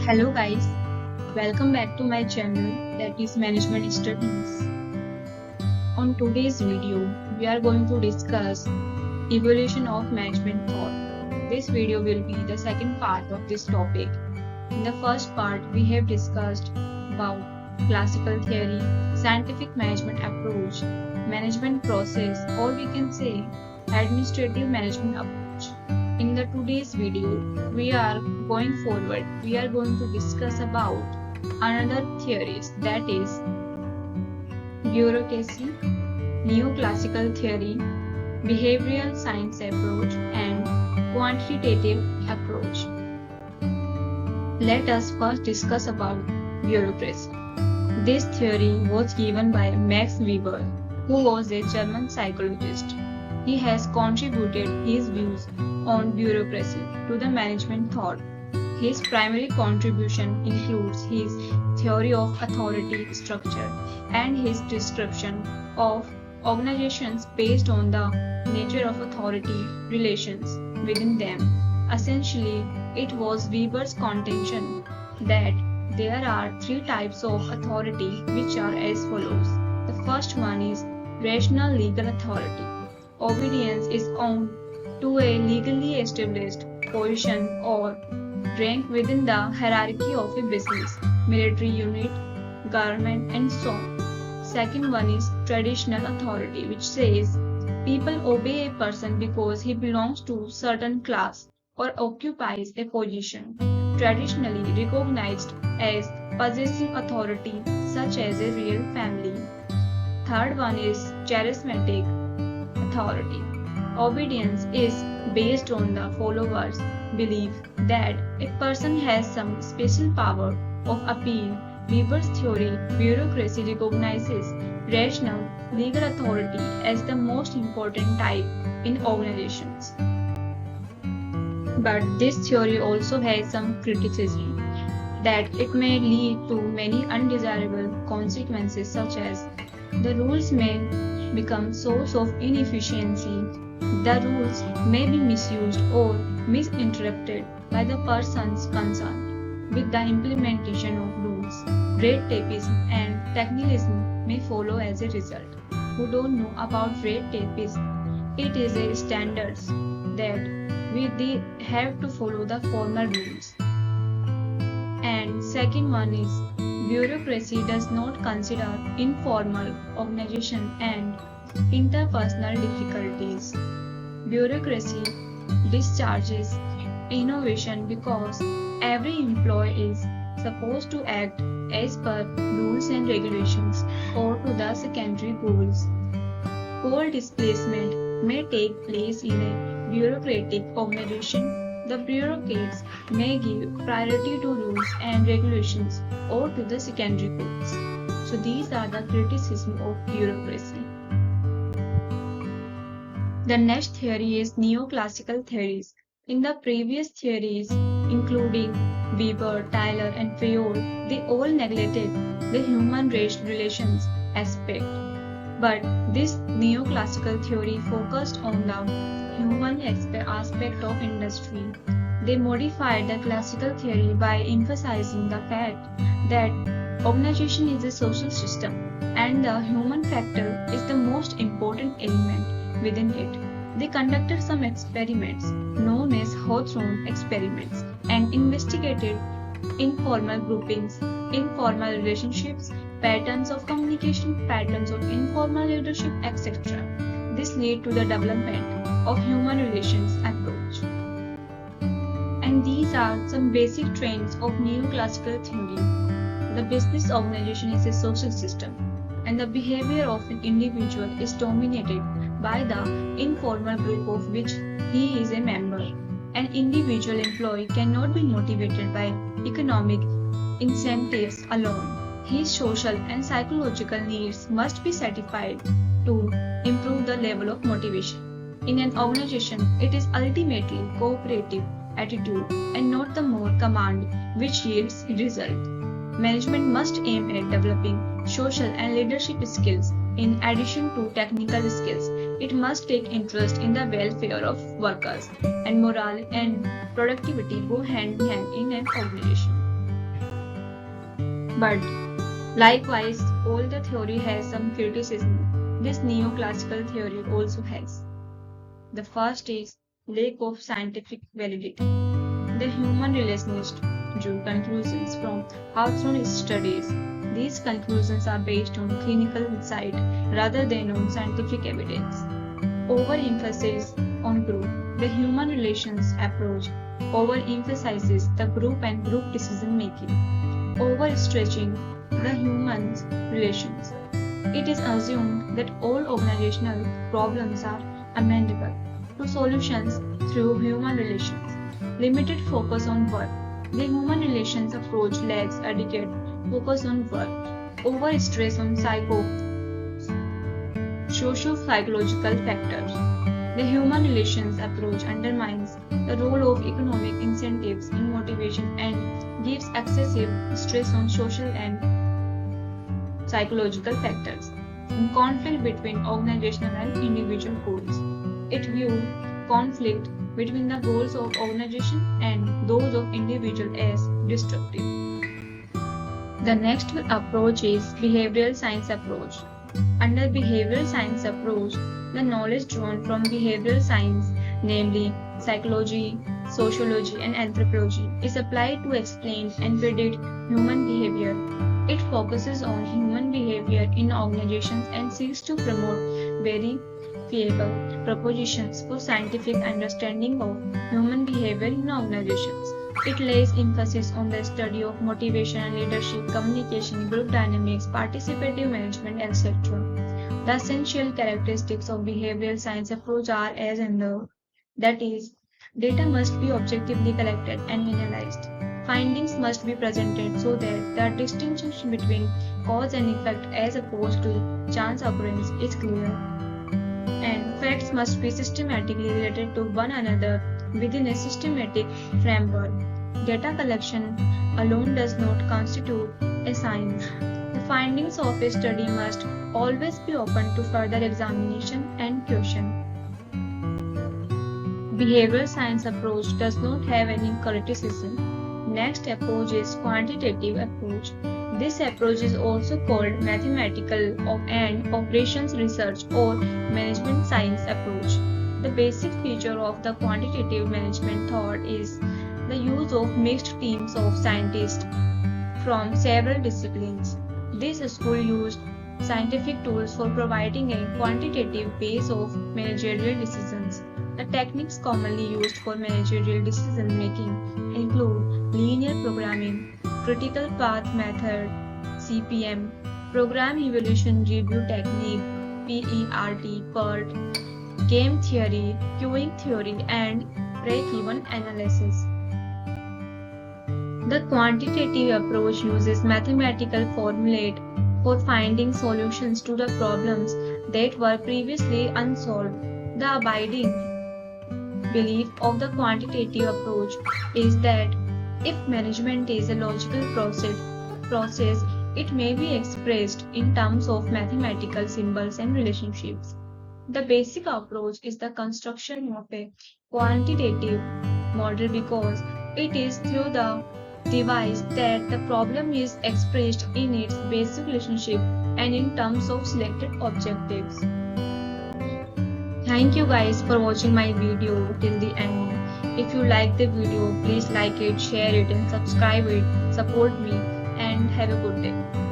Hello guys, welcome back to my channel that is Management Studies. On today's video, we are going to discuss evolution of management thought. This video will be the second part of this topic. In the first part, we have discussed about classical theory, scientific management approach, management process, or we can say administrative management approach. In the today's video, we are going to discuss about another theories, that is bureaucracy, neoclassical theory, behavioral science approach, and quantitative approach. Let us first discuss about bureaucracy. This theory was given by Max Weber, who was a German psychologist. He has contributed his views on bureaucracy to the management thought. His primary contribution includes his theory of authority structure and his description of organizations based on the nature of authority relations within them. Essentially, it was Weber's contention that there are three types of authority which are as follows. The first one is rational legal authority. Obedience is owed to a legally established position or rank within the hierarchy of a business, military unit, government, and so on. Second one is traditional authority, which says people obey a person because he belongs to certain class or occupies a position traditionally recognized as possessing authority, such as a real family. Third one is charismatic authority. Obedience is based on the followers' belief that a person has some special power of appeal. Weber's theory, bureaucracy recognizes rational legal authority as the most important type in organizations. But this theory also has some criticism that it may lead to many undesirable consequences, such as the rules may become source of inefficiency. The rules may be misused or misinterpreted by the persons concerned. With the implementation of rules, red tapeism and technicism may follow as a result. Who don't know about red tapeism? It is a standards that we have to follow the formal rules. And second one is bureaucracy does not consider informal organization and interpersonal difficulties. Bureaucracy discharges innovation because every employee is supposed to act as per rules and regulations or to the secondary goals. Coal displacement may take place in a bureaucratic organization. The bureaucrats may give priority to rules and regulations or to the secondary goals. So these are the criticisms of bureaucracy. The next theory is neoclassical theories. In the previous theories, including Weber, Tyler, and Fayol, they all neglected the human race relations aspect. But this neoclassical theory focused on the human aspect of industry. They modified the classical theory by emphasizing the fact that organization is a social system and the human factor is the most important element within it. They conducted some experiments known as Hawthorne experiments and investigated informal groupings, informal relationships, patterns of communication, patterns of informal leadership, etc. This led to the development of human relations approach. And these are some basic trends of neoclassical theory. The business organization is a social system, and the behavior of an individual is dominated by the informal group of which he is a member. An individual employee cannot be motivated by economic incentives alone. His social and psychological needs must be satisfied to improve the level of motivation. In an organization, it is ultimately cooperative attitude and not the more command which yields result. Management must aim at developing social and leadership skills in addition to technical skills. It must take interest in the welfare of workers, and morale and productivity go hand in hand in an organization. But likewise, all the theory has some criticism. This neoclassical theory also has. The first is lack of scientific validity. The human relationist drew conclusions from outthrown studies. These conclusions are based on clinical insight rather than on scientific evidence. Overemphasis on group. The human relations approach overemphasizes the group and group decision making. Overstretching the human relations. It is assumed that all organizational problems are amendable to solutions through human relations. Limited focus on work. The human relations approach lacks adequate focus on work. Overstress on socio-psychological factors. The human relations approach undermines the role of economic incentives in motivation and gives excessive stress on social and psychological factors. In conflict between organizational and individual goals. It views conflict between the goals of organization and those of individual as destructive. The next approach is behavioral science approach. Under behavioral science approach, the knowledge drawn from behavioral science, namely psychology, sociology, and anthropology, is applied to explain and predict human behavior. It focuses on human behavior in organizations and seeks to promote verifiable propositions for scientific understanding of human behavior in organizations. It lays emphasis on the study of motivation, leadership, communication, group dynamics, participative management, etc. The essential characteristics of behavioral science approach are as under, that is, data must be objectively collected and analyzed. Findings must be presented so that the distinction between cause and effect as opposed to chance occurrence is clear. And facts must be systematically related to one another within a systematic framework. Data collection alone does not constitute a science. The findings of a study must always be open to further examination and question. Behavioral science approach does not have any criticism. Next approach is quantitative approach. This approach is also called mathematical and operations research or management science approach. The basic feature of the quantitative management thought is the use of mixed teams of scientists from several disciplines. This school used scientific tools for providing a quantitative base of managerial decisions. The techniques commonly used for managerial decision making include linear programming, critical path method, CPM, program evaluation review technique, PERT, game theory, queuing theory, and break-even analysis. The quantitative approach uses mathematical formulae for finding solutions to the problems that were previously unsolved. The abiding belief of the quantitative approach is that if management is a logical process, it may be expressed in terms of mathematical symbols and relationships. The basic approach is the construction of a quantitative model because it is through the device that the problem is expressed in its basic relationship and in terms of selected objectives. Thank you guys for watching my video till the end. If you like the video, please like it, share it and subscribe it. Support me and have a good day.